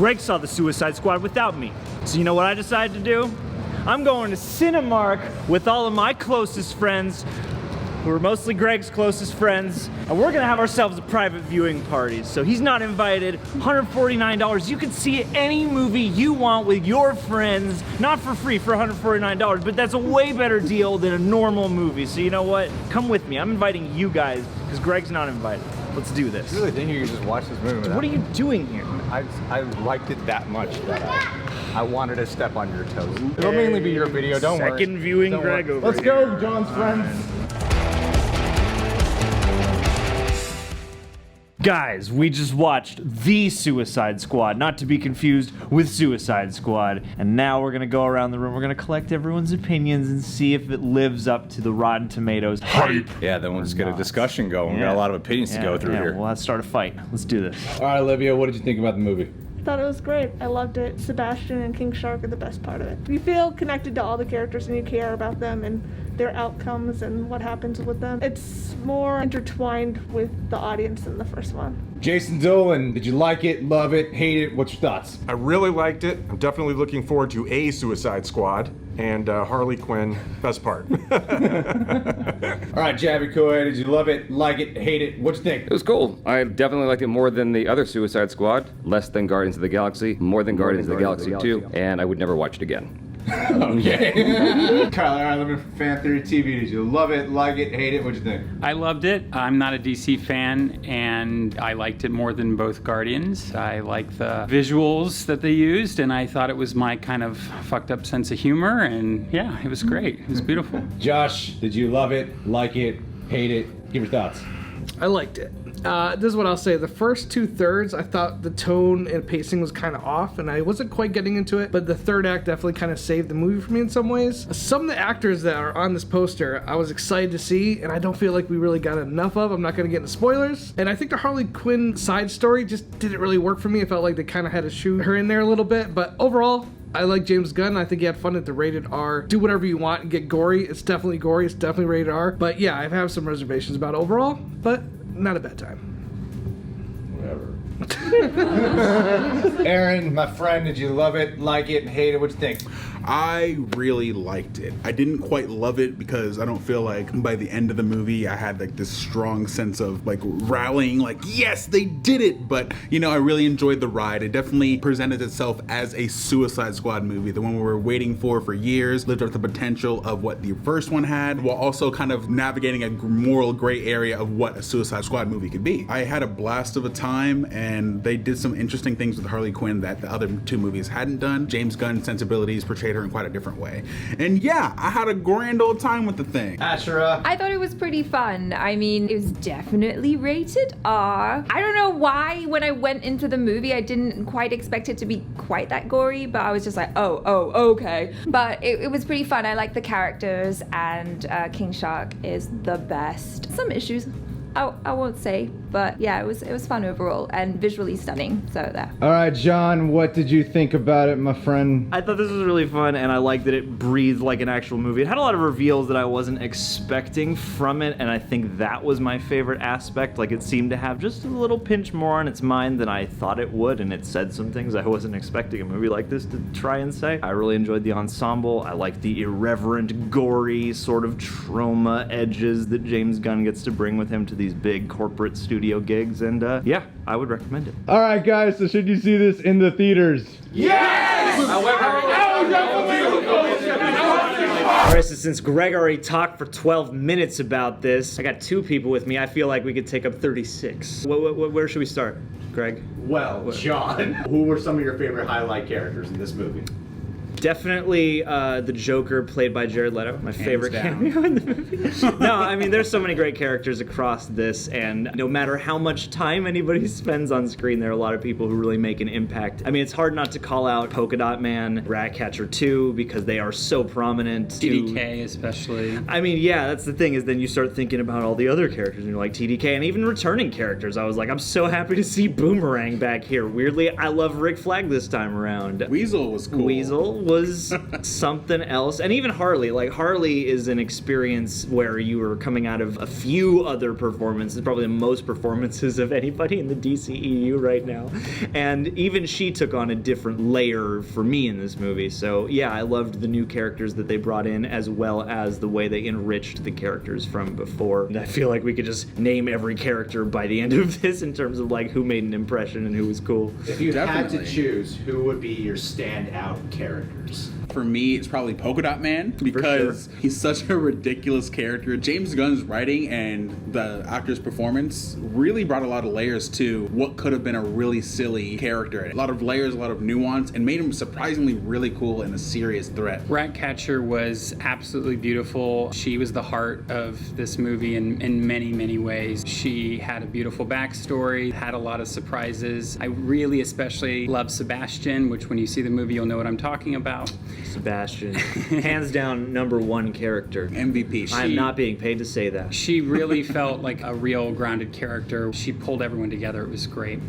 Greg saw the Suicide Squad without me. So you know what I decided to do? I'm going to Cinemark with all of my closest friends, who are mostly Greg's closest friends, and we're gonna have ourselves a private viewing party. So he's not invited, $149. You can see any movie you want with your friends, not for free, for $149, but that's a way better deal than a normal movie. So you know what? Come with me. I'm inviting you guys, because Greg's not invited. Let's do this. You really think you could just watch this movie without What are you doing here? I liked it that much that I wanted to step on your toes. It'll mainly be your video, don't worry. Second viewing Don't Greg worry. over Let's here. go, John's friends. Guys, we just watched The Suicide Squad, not to be confused with Suicide Squad. And now we're gonna go around the room, we're gonna collect everyone's opinions and see if it lives up to the Rotten Tomatoes hype. Yeah, then we'll just get a discussion going. We got a lot of opinions to go through here. Well, let's start a fight. Let's do this. All right, Olivia, what did you think about the movie? I thought it was great. I loved it. Sebastian and King Shark are the best part of it. You feel connected to all the characters and you care about them and their outcomes and what happens with them. It's more intertwined with the audience than the first one. Jason Dolan, did you like it, love it, hate it? What's your thoughts? I really liked it. I'm definitely looking forward to a Suicide Squad. And Harley Quinn, best part. All right, Jabby Coy, did you love it, like it, hate it? What'd you think? It was cool. I definitely liked it more than the other Suicide Squad, less than Guardians of the Galaxy, more than Guardians of the Galaxy 2, and I would never watch it again. Okay. Tyler Eilerman from Fan Theory TV, did you love it, like it, hate it? What'd you think? I loved it. I'm not a DC fan, and I liked it more than both Guardians. I like the visuals that they used, and I thought it was my kind of fucked up sense of humor, and yeah, it was great. It was beautiful. Josh, did you love it, like it, hate it? Give your thoughts. I liked it. This is what I'll say. The first 2/3, I thought the tone and pacing was kind of off, and I wasn't quite getting into it, but the third act definitely kind of saved the movie for me in some ways. Some of the actors that are on this poster, I was excited to see, and I don't feel like we really got enough of. I'm not going to get into spoilers. And I think the Harley Quinn side story just didn't really work for me. I felt like they kind of had to shoot her in there a little bit, but overall, I like James Gunn. I think he had fun at the rated R. Do whatever you want and get gory. It's definitely gory. It's definitely rated R. But yeah, I have some reservations about it overall, but not a bad time. Whatever. Aaron, my friend, did you love it, like it, hate it? What'd you think? I really liked it. I didn't quite love it because I don't feel like by the end of the movie I had like this strong sense of like rallying, like yes, they did it. But you know, I really enjoyed the ride. It definitely presented itself as a Suicide Squad movie, the one we were waiting for years, lived up to the potential of what the first one had, while also kind of navigating a moral gray area of what a Suicide Squad movie could be. I had a blast of a time, and they did some interesting things with Harley Quinn that the other two movies hadn't done. James Gunn's sensibilities portrayed her in quite a different way. And yeah, I had a grand old time with the thing. Ashura. I thought it was pretty fun. I mean, it was definitely rated R. I don't know why when I went into the movie, I didn't quite expect it to be quite that gory, but I was just like, oh, okay. But it was pretty fun. I like the characters, and King Shark is the best. Some issues, I won't say, but yeah, it was fun overall and visually stunning. So there. All right, John, what did you think about it, my friend? I thought this was really fun, and I liked that it breathed like an actual movie. It had a lot of reveals that I wasn't expecting from it, and I think that was my favorite aspect. Like, it seemed to have just a little pinch more on its mind than I thought it would, and it said some things I wasn't expecting a movie like this to try and say. I really enjoyed the ensemble. I liked the irreverent, gory sort of trauma edges that James Gunn gets to bring with him to these big corporate studio gigs, and yeah, I would recommend it. All right, guys, so should you see this in the theaters? Yes! Alright, so since Greg already talked for 12 minutes about this, I got two people with me. I feel like we could take up 36. Where should we start, Greg? Well, John, who were some of your favorite highlight characters in this movie? Definitely the Joker played by Jared Leto, my favorite cameo in the movie. No, I mean, there's so many great characters across this, and no matter how much time anybody spends on screen, there are a lot of people who really make an impact. I mean, it's hard not to call out Polka-Dot Man, Ratcatcher 2, because they are so prominent. TDK especially. I mean, yeah, that's the thing, is then you start thinking about all the other characters, and you're like, TDK, and even returning characters. I was like, I'm so happy to see Boomerang back here. Weirdly, I love Rick Flag this time around. Weasel was cool. Weasel was something else. And even Harley, like Harley is an experience where you were coming out of a few other performances, probably the most performances of anybody in the DCEU right now. And even she took on a different layer for me in this movie. So yeah, I loved the new characters that they brought in, as well as the way they enriched the characters from before. And I feel like we could just name every character by the end of this in terms of like who made an impression and who was cool. If you had Definitely. to choose, who would be your standout characters? For me, it's probably Polka-Dot Man, because he's such a ridiculous character. James Gunn's writing and the actor's performance really brought a lot of layers to what could have been a really silly character. A lot of layers, a lot of nuance, and made him surprisingly really cool and a serious threat. Ratcatcher was absolutely beautiful. She was the heart of this movie in many, many ways. She had a beautiful backstory, had a lot of surprises. I really especially love Sebastian, which when you see the movie, you'll know what I'm talking about. Sebastian, hands down #1 character. MVP. I'm not being paid to say that. She really felt like a real grounded character. She pulled everyone together. It was great.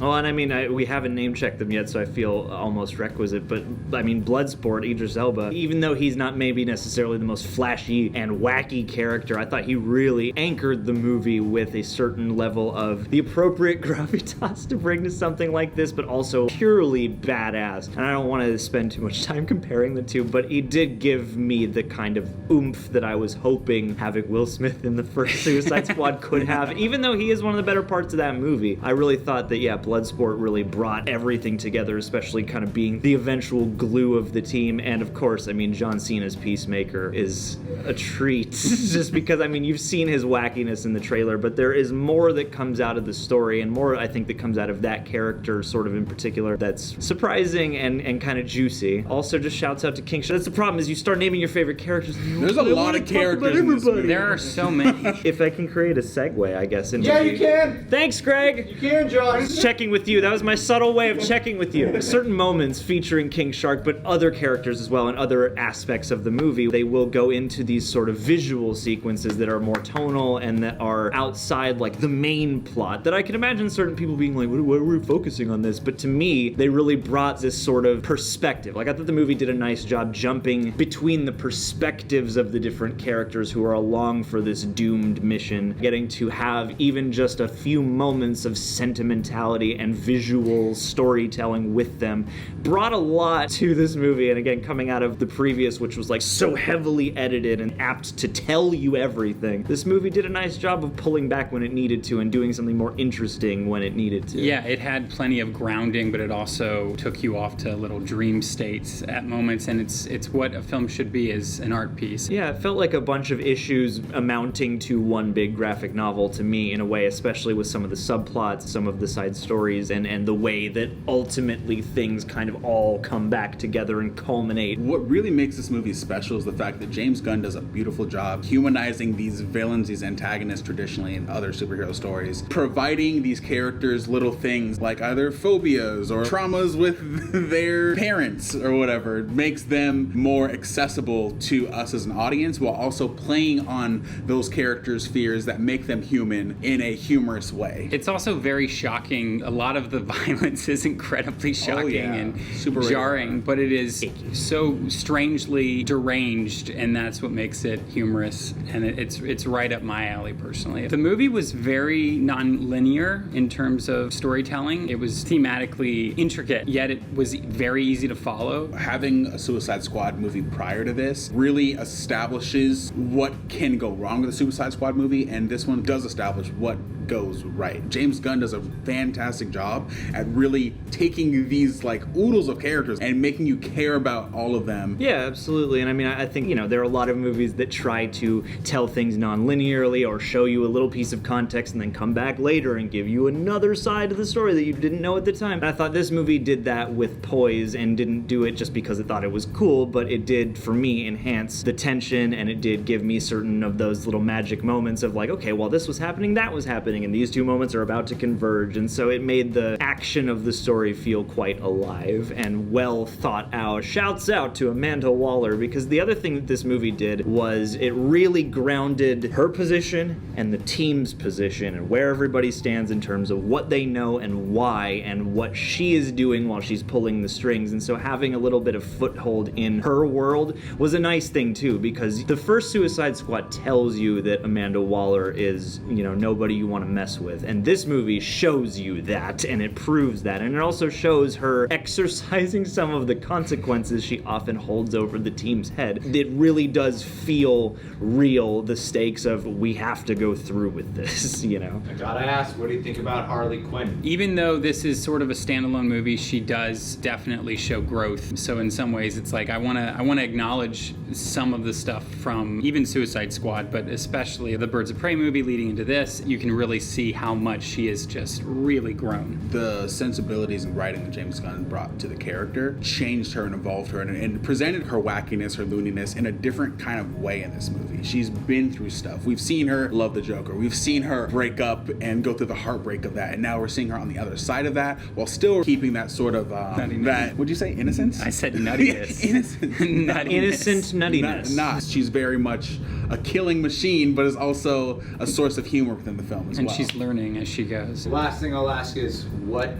Well, and I mean, we haven't name-checked them yet, so I feel almost requisite, but I mean, Bloodsport, Idris Elba, even though he's not maybe necessarily the most flashy and wacky character, I thought he really anchored the movie with a certain level of the appropriate gravitas to bring to something like this, but also purely badass. And I don't want to spend too much time comparing the two, but he did give me the kind of oomph that I was hoping having Will Smith in the first Suicide Squad could have. Even though he is one of the better parts of that movie, I really thought that, yeah, Bloodsport really brought everything together, especially kind of being the eventual glue of the team. And of course, I mean, John Cena's Peacemaker is a treat. Just because, I mean, you've seen his wackiness in the trailer, but there is more that comes out of the story, and more, I think, that comes out of that character sort of in particular that's surprising and kind of juicy. Also, just shouts out to King Shark. That's the problem, is you start naming your favorite characters. There's a lot of characters in this movie. There are so many. If I can create a segue, I guess. Into Yeah, you can. Thanks, Greg. You can, John. Just checking with you. That was my subtle way of checking with you. Certain moments featuring King Shark, but other characters as well, and other aspects of the movie, they will go into these sort of visual sequences that are more tonal and that are outside like the main plot, that I can imagine certain people being like, what are we focusing on this? But to me, they really brought this sort of perspective. Like, I thought the movie did a nice job jumping between the perspectives of the different characters who are along for this doomed mission, getting to have even just a few moments of sentimentality and visual storytelling with them brought a lot to this movie. And again, coming out of the previous, which was like so heavily edited and apt to tell you everything, this movie did a nice job of pulling back when it needed to and doing something more interesting when it needed to. Yeah, it had plenty of grounding, but it also took you off to little dream states at moments, and it's what a film should be, as an art piece. Yeah, it felt like a bunch of issues amounting to one big graphic novel to me, in a way, especially with some of the subplots, some of the side stories, and the way that ultimately things kind of all come back together and culminate. What really makes this movie special is the fact that James Gunn does a beautiful job humanizing these villains, these antagonists traditionally in other superhero stories, providing these characters little things like either phobias or traumas with their parents or whatever. It makes them more accessible to us as an audience, while also playing on those characters' fears that make them human in a humorous way. It's also very shocking. A lot of the violence is incredibly shocking and super jarring, but it is so strangely deranged, and that's what makes it humorous, and it's right up my alley personally. The movie was very non-linear in terms of storytelling. It was thematically intricate, yet it was very easy to follow. Having a Suicide Squad movie prior to this really establishes what can go wrong with a Suicide Squad movie, and this one does establish what goes right. James Gunn does a fantastic job at really taking these like oodles of characters and making you care about all of them. Yeah, absolutely. And I mean, I think, you know, there are a lot of movies that try to tell things non-linearly or show you a little piece of context and then come back later and give you another side of the story that you didn't know at the time. And I thought this movie did that with poise and didn't do it just because it thought it was cool, but it did, for me, enhance the tension, and it did give me certain of those little magic moments of like, okay, while this was happening, that was happening, and these two moments are about to converge. And so it made the action of the story feel quite alive and well thought out. Shouts out to Amanda Waller, because the other thing that this movie did was it really grounded her position and the team's position and where everybody stands in terms of what they know and why and what she is doing while she's pulling the strings. And so having a little bit of foothold in her world was a nice thing too, because the first Suicide Squad tells you that Amanda Waller is, you know, nobody you want to mess with, and this movie shows you that, and it proves that, and it also shows her exercising some of the consequences she often holds over the team's head. It really does feel real, the stakes of we have to go through with this, you know. I gotta ask, what do you think about Harley Quinn? Even though this is sort of a standalone movie, she does definitely show growth. So in some ways, it's like I wanna acknowledge some of the stuff from even Suicide Squad, but especially the Birds of Prey movie leading into this. You can really see how much she has just really grown. The sensibilities and writing that James Gunn brought to the character changed her and evolved her and presented her wackiness, her looniness in a different kind of way in this movie. She's been through stuff. We've seen her love the Joker. We've seen her break up and go through the heartbreak of that, and now we're seeing her on the other side of that while still keeping that sort of that. Would you say innocence? I said nuttiness. Innocence. Nuttiness. Innocent nuttiness. Not. She's very much a killing machine, but is also a source of humor within the film as And well. she's learning as she goes. The last thing I'll ask is, what,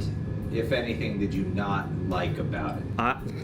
if anything, did you not like about it?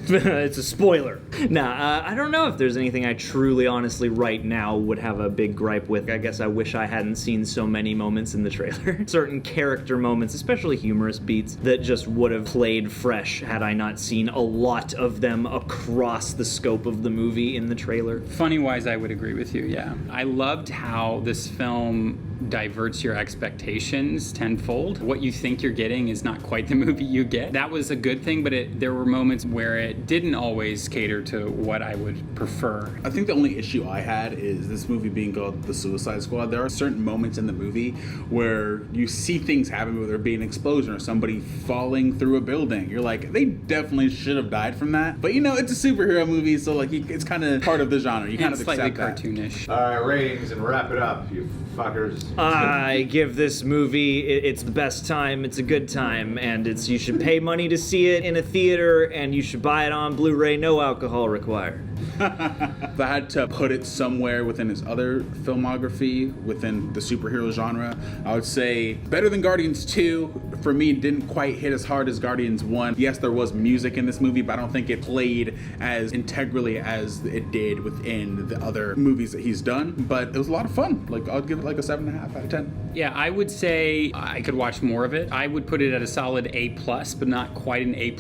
It's a spoiler. I don't know if there's anything I truly, honestly, right now would have a big gripe with. I guess I wish I hadn't seen so many moments in the trailer. Certain character moments, especially humorous beats, that just would have played fresh had I not seen a lot of them across the scope of the movie in the trailer. Funny-wise, I would agree with you, yeah. I loved how this film diverts your expectations tenfold. What you think you're getting is not quite the movie you get. That was a good thing, but there were moments where it didn't always cater to what I would prefer. I think the only issue I had is this movie being called The Suicide Squad. There are certain moments in the movie where you see things happen, whether it be an explosion or somebody falling through a building. You're like, they definitely should have died from that. But you know, it's a superhero movie, so like it's kind of part of the genre. You kind of slightly accept that. cartoonish. All right, ratings and wrap it up, you fuckers. I give this movie, it's the best time, it's a good time, and you should pay money to see it in a theater, and you should buy it on Blu-ray, no alcohol required. If I had to put it somewhere within his other filmography, within the superhero genre, I would say better than Guardians 2. For me, it didn't quite hit as hard as Guardians 1. Yes, there was music in this movie, but I don't think it played as integrally as it did within the other movies that he's done. But it was a lot of fun. Like, I'd give it like a 7.5 out of 10. Yeah, I would say I could watch more of it. I would put it at a solid A+, but not quite an A++.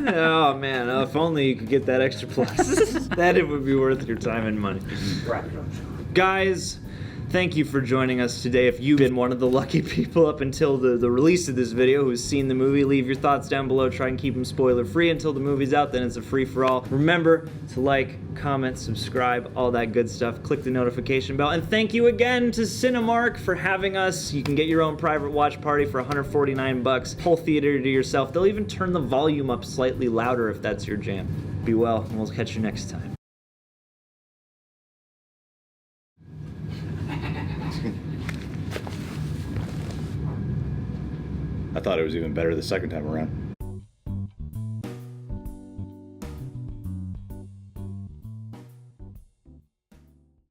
Oh man, if only you could get that extra plus. That it would be worth your time and money. Guys, thank you for joining us today. If you've been one of the lucky people up until the release of this video who's seen the movie, leave your thoughts down below. Try and keep them spoiler free until the movie's out, then it's a free-for-all. Remember to like, comment, subscribe, all that good stuff. Click the notification bell. And thank you again to Cinemark for having us. You can get your own private watch party for $149. Whole theater to yourself. They'll even turn the volume up slightly louder if that's your jam. Be well, and we'll catch you next time. I thought it was even better the second time around.